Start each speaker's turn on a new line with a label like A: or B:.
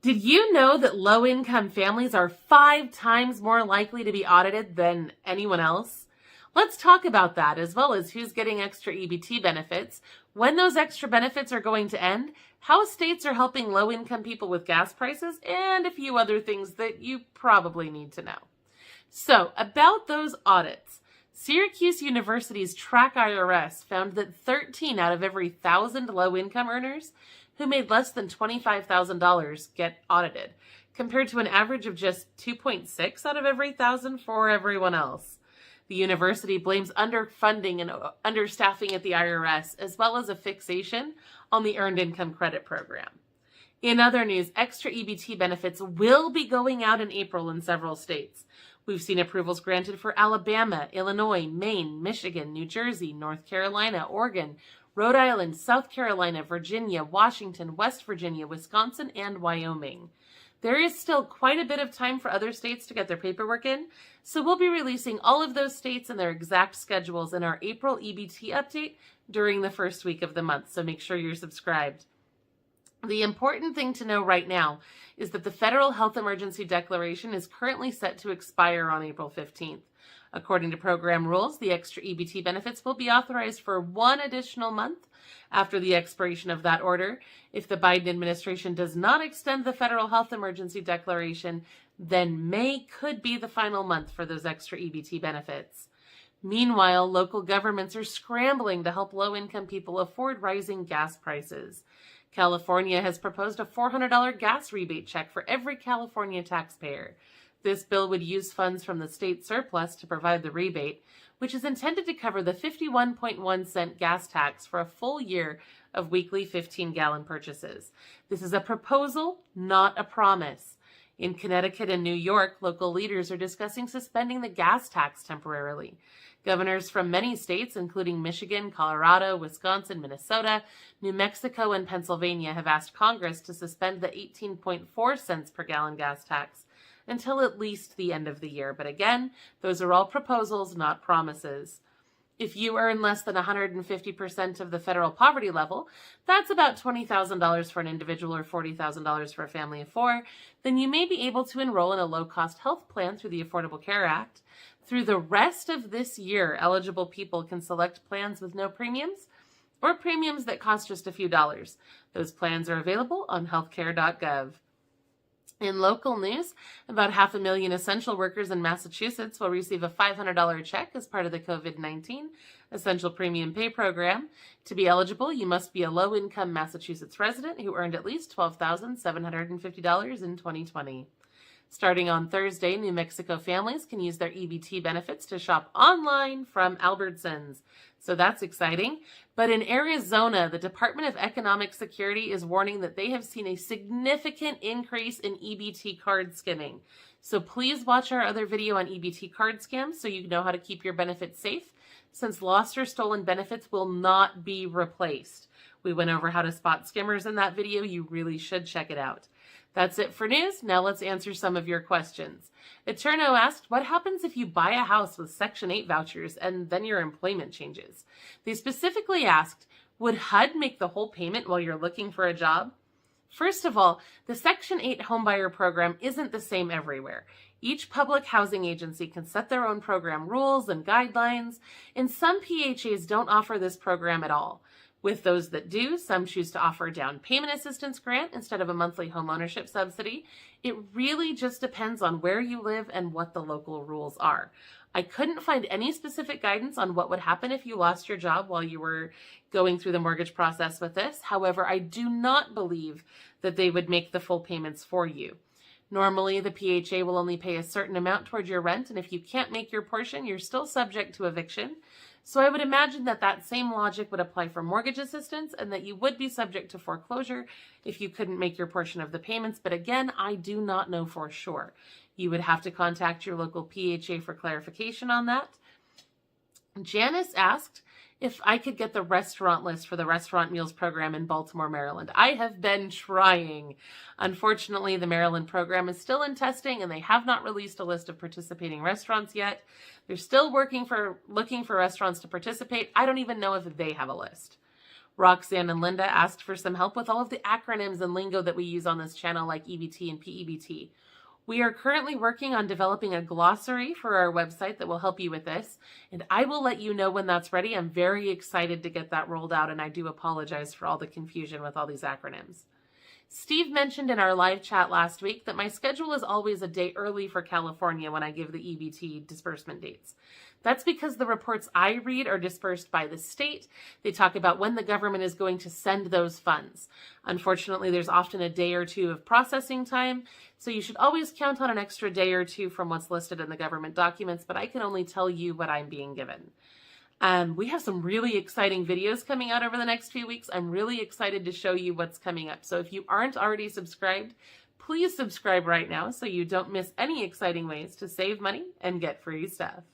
A: Did you know that low-income families are 5 times more likely to be audited than anyone else? Let's talk about that, as well as who's getting extra EBT benefits, when those extra benefits are going to end, how states are helping low-income people with gas prices, and a few other things that you probably need to know. So, about those audits. Syracuse University's Track IRS found that 13 out of every 1,000 low-income earners who made less than $25,000 get audited, compared to an average of just 2.6 out of every 1,000 for everyone else. The university blames underfunding and understaffing at the IRS, as well as a fixation on the Earned Income Credit Program. In other news, extra EBT benefits will be going out in April in several states. We've seen approvals granted for Alabama, Illinois, Maine, Michigan, New Jersey, North Carolina, Oregon, Rhode Island, South Carolina, Virginia, Washington, West Virginia, Wisconsin, and Wyoming. There is still quite a bit of time for other states to get their paperwork in, so we'll be releasing all of those states and their exact schedules in our April EBT update during the first week of the month, so make sure you're subscribed. The important thing to know right now is that the Federal Health Emergency Declaration is currently set to expire on April 15th. According to program rules, the extra EBT benefits will be authorized for 1 additional month after the expiration of that order. If the Biden administration does not extend the Federal Health Emergency Declaration, then May could be the final month for those extra EBT benefits. Meanwhile, local governments are scrambling to help low-income people afford rising gas prices. California has proposed a $400 gas rebate check for every California taxpayer. This bill would use funds from the state surplus to provide the rebate, which is intended to cover the 51.1-cent gas tax for a full year of weekly 15-gallon purchases. This is a proposal, not a promise. In Connecticut and New York, local leaders are discussing suspending the gas tax temporarily. Governors from many states, including Michigan, Colorado, Wisconsin, Minnesota, New Mexico, and Pennsylvania, have asked Congress to suspend the 18.4 cents per gallon gas tax until at least the end of the year. But again, those are all proposals, not promises. If you earn less than 150% of the federal poverty level, that's about $20,000 for an individual or $40,000 for a family of 4, then you may be able to enroll in a low-cost health plan through the Affordable Care Act. Through the rest of this year, eligible people can select plans with no premiums or premiums that cost just a few dollars. Those plans are available on healthcare.gov. In local news, about 500,000 essential workers in Massachusetts will receive a $500 check as part of the COVID-19 Essential Premium Pay Program. To be eligible, you must be a low-income Massachusetts resident who earned at least $12,750 in 2020. Starting on Thursday, New Mexico families can use their EBT benefits to shop online from Albertsons. So that's exciting. But in Arizona, the Department of Economic Security is warning that they have seen a significant increase in EBT card skimming. So please watch our other video on EBT card scams so you know how to keep your benefits safe, since lost or stolen benefits will not be replaced. We went over how to spot skimmers in that video. You really should check it out. That's it for news. Now let's answer some of your questions. Eterno asked, what happens if you buy a house with Section 8 vouchers and then your employment changes? They specifically asked, would HUD make the whole payment while you're looking for a job? First of all, the Section 8 homebuyer program isn't the same everywhere. Each public housing agency can set their own program rules and guidelines, and some PHAs don't offer this program at all. With those that do, some choose to offer a down payment assistance grant instead of a monthly home ownership subsidy. It really just depends on where you live and what the local rules are. I couldn't find any specific guidance on what would happen if you lost your job while you were going through the mortgage process with this. However, I do not believe that they would make the full payments for you. Normally, the PHA will only pay a certain amount toward your rent, and if you can't make your portion, you're still subject to eviction. So I would imagine that that same logic would apply for mortgage assistance and that you would be subject to foreclosure if you couldn't make your portion of the payments. But again, I do not know for sure. You would have to contact your local PHA for clarification on that. Janice asked if I could get the restaurant list for the Restaurant Meals Program in Baltimore, Maryland. I have been trying. Unfortunately, the Maryland program is still in testing and they have not released a list of participating restaurants left. They're still looking for restaurants to participate. I don't even know if they have a list. Roxanne and Linda asked for some help with all of the acronyms and lingo that we use on this channel, like EBT and PEBT. We are currently working on developing a glossary for our website that will help you with this, and I will let you know when that's ready. I'm very excited to get that rolled out, and I do apologize for all the confusion with all these acronyms. Steve mentioned in our live chat last week that my schedule is always a day early for California when I give the EBT disbursement dates. That's because the reports I read are dispersed by the state. They talk about when the government is going to send those funds. Unfortunately, there's often a day or two of processing time, so you should always count on an extra day or two from what's listed in the government documents, but I can only tell you what I'm being given. We have some really exciting videos coming out over the next few weeks. I'm really excited to show you what's coming up. So if you aren't already subscribed, please subscribe right now so you don't miss any exciting ways to save money and get free stuff.